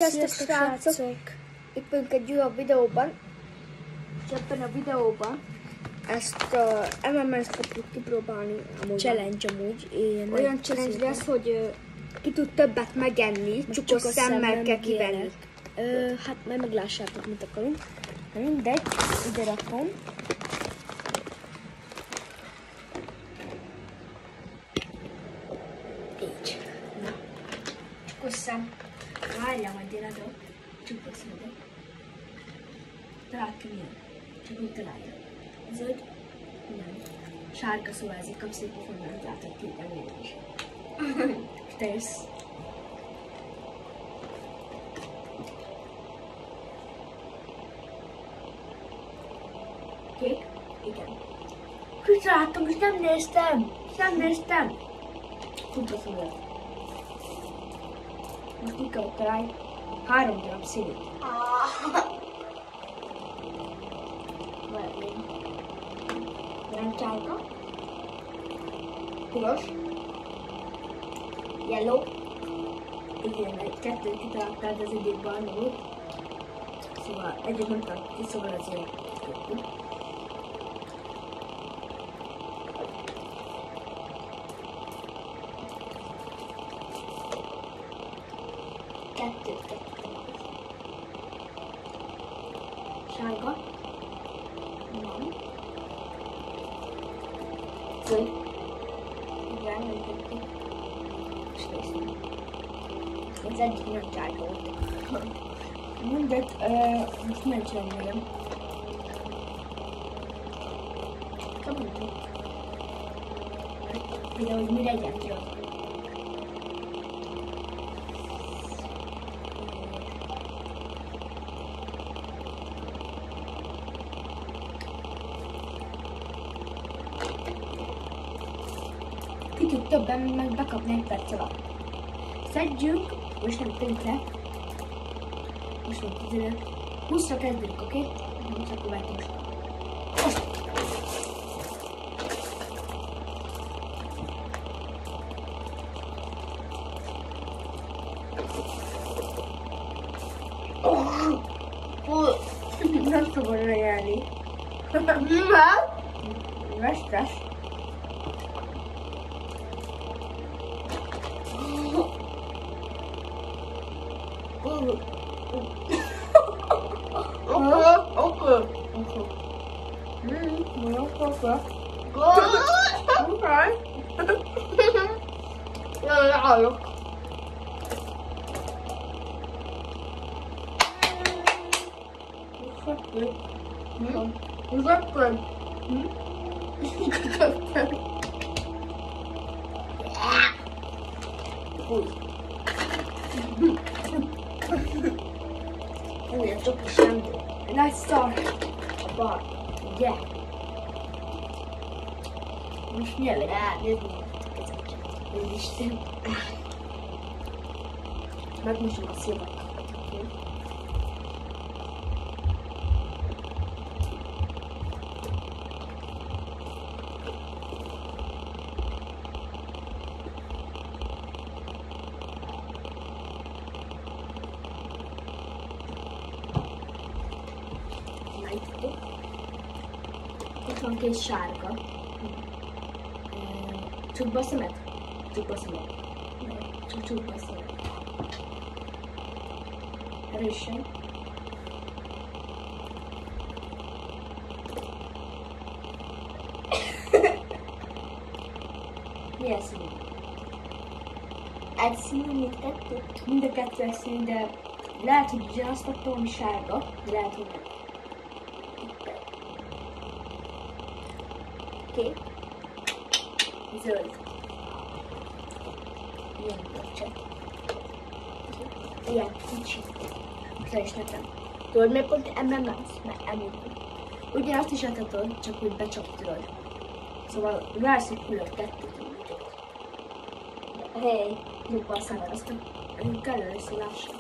Sziasztok srácok! Itt vagyunk egy újabb videóban, és ebben a videóban ezt a MMS-t fogjuk kipróbálni. Challenge amúgy. Olyan challenge lesz, hogy ki tud többet megenni, csukos szemmel kell kivenni. Hát majd meglássátok, mit akarunk. Na mindegy, ide rakom. Így. Na. Csukos szem. Várjál, majd én adok. Csukos szemedek. Találd ki milyen. Csak úgy találja. Zöld. Nem. Sárga, szóval ezért kapsz egy pofonnát, látod ki, emlék is. És te jössz. Kék? Igen. Kitaláltam, és nem néztem! Nem néztem! Tudva szóval. Most ki kell találni 3 darab színét. Nem sárga. Piros. Yellow. Igen, kettőt kitaláltál, de az egyik barna volt. Szóval egyet nem találtam ki, szóval azért kettő. Kettőt. Sárga. Nem. Zöld. Igen, nem kettő. És néztem. Az egyik nem sárga volt. Mindegy, most nem csinálom. Kapodjuk. Például, hogy mire egyet jön. Kicsit többen meg bekapni egy perc alatt. Szedjünk, most nem tönkre. Most még 15. 20-ra kezdünk, oké? Most akkor várj most. Nem szabad lejelni. Nem? Vestes. Olyan csokis nem volt. Nagy szar. A bar. Ugye? Most nyelj rá, nézd meg a kezet. Úristen. Megmosom a szívet. Itt van két sárga. Csukba a szemed? Csukba a szemed. Csak csukba a szemed. Erősen. Milyen színű? Egy színű, mint kettő? Mind a kettő egy színű, de lehet, hogy ugyanazt adtam, ami sárga, de lehet, hogy nem. Kék. Zöld. Ilyen bocsak. Ilyen kicsi. Most is nekem. Tudod, miért pont MMS? Mert említünk. Ugyanazt is adhatod, csak úgy becsaptad. Szóval vársz egy külön kettőt. Hey, dupla a szemed, azt kell először lássam.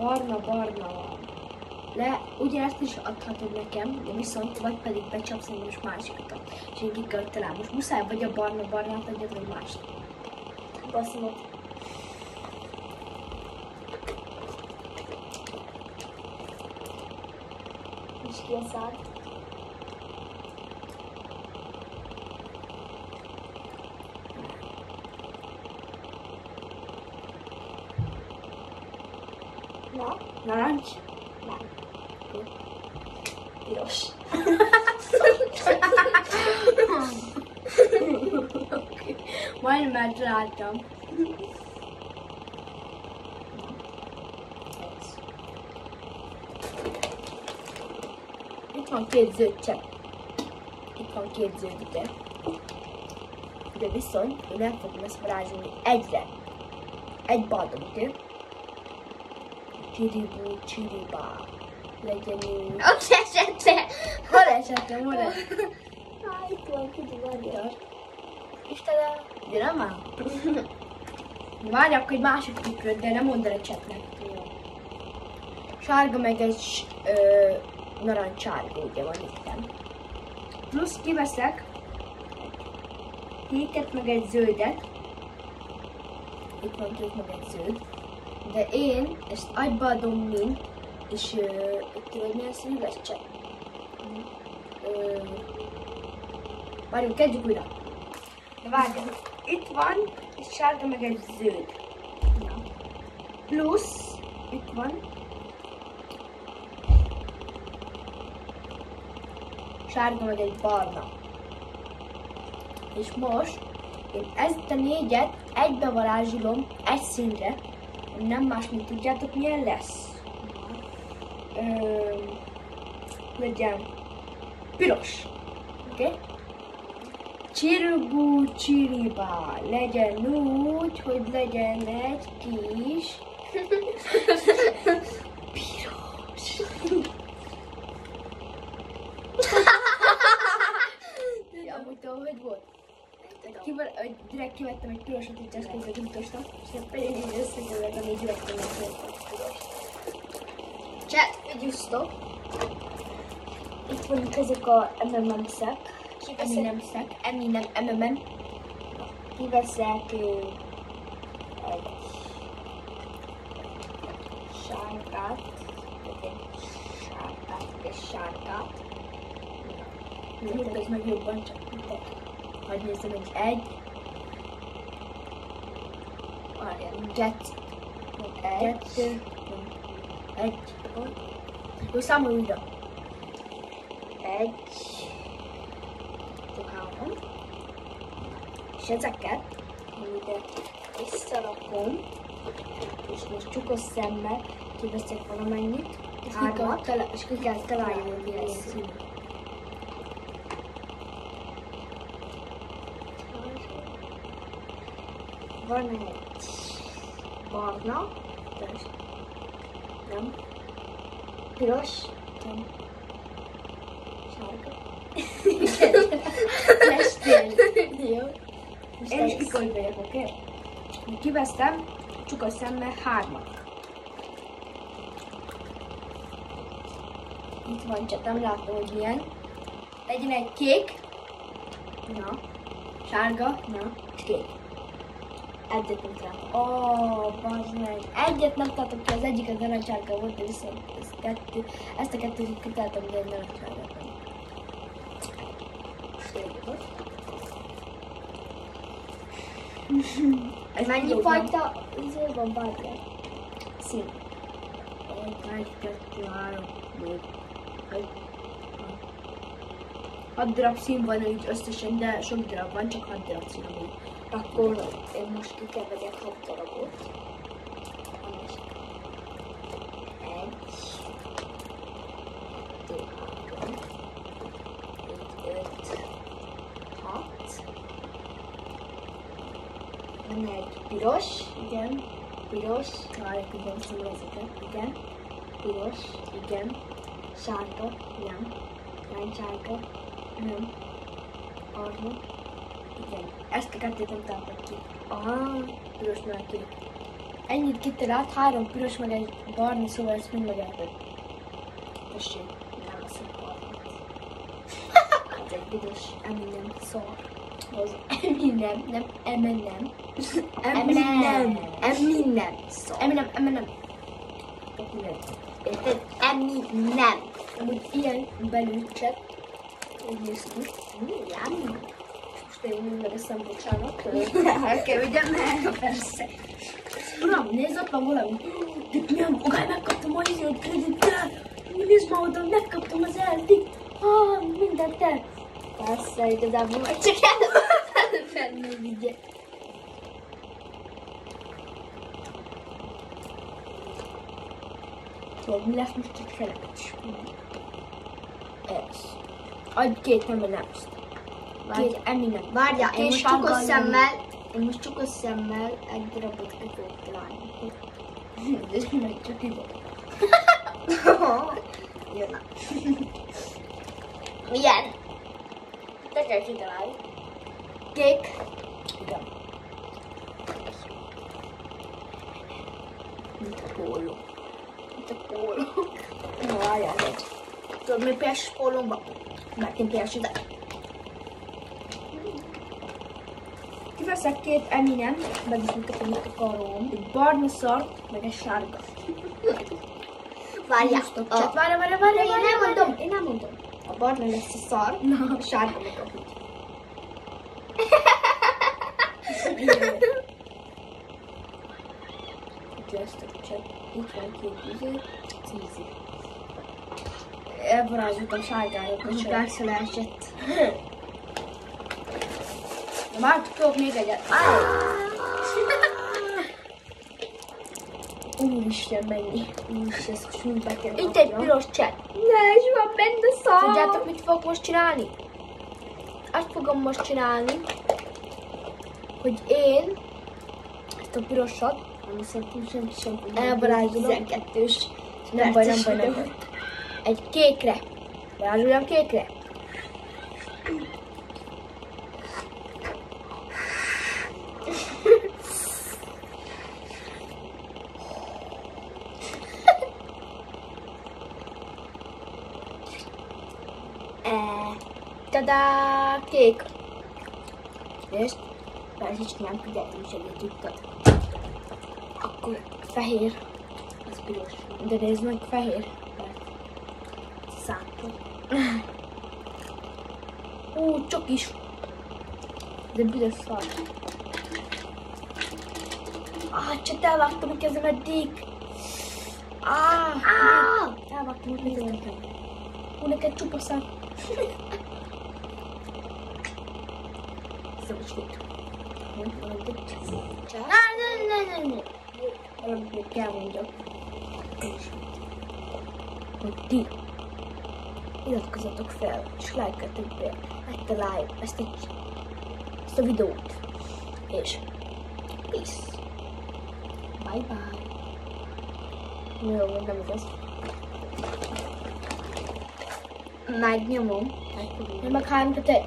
barna van. Ugyanezt is adhatod nekem, de viszont vagy pedig becsapsz engem most másikat. És én ki kell találni. Most muszáj vagy a barnát adjad, vagy mást. Baszmot. És ki a szád? Na? Narancs? Nem. Piros. Majdnem eltaláltam. Itt van 2 zöld csepp. Itt van 2 zöld ide. De viszont én nem fogom ezt varázsolni egyre. Egy baldom, oké? Csiribú, csiribá. Legyen úgy. Ott esette! Hol esettem, hol? Itt van, kicsi vagyok. Istenem! Gyere már! Várj akkor egy másik tükröt, de nem mondd el a csetnek. Sárga meg egy narancsárga, ugye van itt. Plusz kiveszek kéket meg egy zöldet. Itt van kék meg egy zöld. De én ezt agyba adom mind, és tudod milyen színű lesz csepp? Várjunk, kezdjük újra. De várjunk, itt van egy sárga meg egy zöld. Na. Plusz, itt van sárga meg egy barna. És most én ezt a 4-et egybe varázsolom egy színre, nem más, mint tudjátok milyen lesz. Legyen piros. Oké? Okay? Csiribú, csiribá, legyen úgy, hogy legyen egy kis piros. Amúgy tudom, hogy volt. Direkt kivettem egy pirosat, így ezt közben gyújtostam, és én így összekevertem, így direkt kivettem egy piros. Chat, justo. Itt vannak ezek a M&M-szek. M&M. Kiveszek egy sárgát, egy sárgát. Nyújt ez meg jobban, csak hadd nézzem, hogy egy. Várjál, Egy. Jó, számolj újra. 1, 3, és ezeket ide visszarakom, és most csukos szemmel kiveszek valamennyit, És ki kell találni, hogy milyen színű. Van egy barna, nem, piros, Nem. sárga. Lestél. Jó. Én is kikolt vagyok, oké? Kivesztem csukos szemmel 3-at. Itt van, csak nem látom, hogy milyen. Legyen egy kék, Na, sárga, na, és kék. egyet nem találtam. Bazd meg. Egyet nem tartok ki, az egyik az narancsárga volt, de viszont ezt a kettőt kitaláltam, de egy narancsárga. Ez Mennyi fajta van barna? Szín. 1, 2, 3, 4, 5, 6 darab szín van így összesen, de sok darab van, csak 6 darab szín van. Akkor én most kikeverjek 6 darabot. 1, 2, 3, 4, 5, 6. Van egy piros, Igen. piros, Várj, tudom színű ezeket. igen, piros, igen, sárga, nem, narancssárga, Nem. arra, Igen. Ezt a kettőt nem találtam ki. aha, Piros már ki. ennyit kitalált, 3 piros meg egy barna, szóval ezt mind megelőtt. Tessék, nem veszem barnát. Ez egy büdös Eminem szar. Az Eminem, nem Eminem. Eminem szar. Eminem. Érted? Eminem. Amúgy ilyen belülcset, úgy néz ki. Yummy. Most én úgy megeszem, bocsánat. El kell vigyem meg. Persze. Uram, nézd, ott van valami. De milyen magány, megkaptam a izőt kreditet. Nézd már oda, megkaptam az elvit. Mindent el. Persze, igazából meg csak előfenni vigye. Tudod, mi lesz most egy feleket is? Ez. Adj 2 M&M-t. 2 Eminem. Várjál, én most sárga csukott szemmel egy darabot ki fogok találni. Ez meg csak ide. Jó, na. Milyen? Te kell kitalálni. Kék. Igen. Mint a póló. No, várjál egy. Tudod, mi PS pólómban? Mert én PS ide. Kiveszek 2 Eminem, meg is minket, amit akarom. Egy barna szar, meg egy sárga. Várjál. Várjál. Én nem mondom. A barna lesz a szar, a sárga meg a húgy. Itt lesz a cset. Itt van 2 izé. Cízi. Elvarázsoltam sárgára a cset. Persze leesett. De már tudok még egyet. Úristen, mennyi. Úristen, ezt most mind be kell Itt egy piros cset. Ne, és van benne szar. Tudjátok, mit fogok most csinálni? Azt fogom most csinálni, hogy én ezt a pirosat, Nem szerintem senki sem elvarázsolom. 12-s. Nem baj. Egy kékre. Varázsoljam kékre. Tadá! Kék. Nézd. Persze, nem figyeltem, segített. Akkor fehér. Az piros. De nézd meg, fehér. Szántó. Csokis. De büdös szar. Csak elvágtam a kezemet, Dick. Elvágtam a kezemet. Neked csupa szar. Szabadságít. Ne. Valamit még kell mondjak. Hogy ti iratkozzatok fel, és lájkoljatok be ezt a videót. És peace. Bye. Jó, nem igaz. Megnyomom. Én meg 3, 2, 1.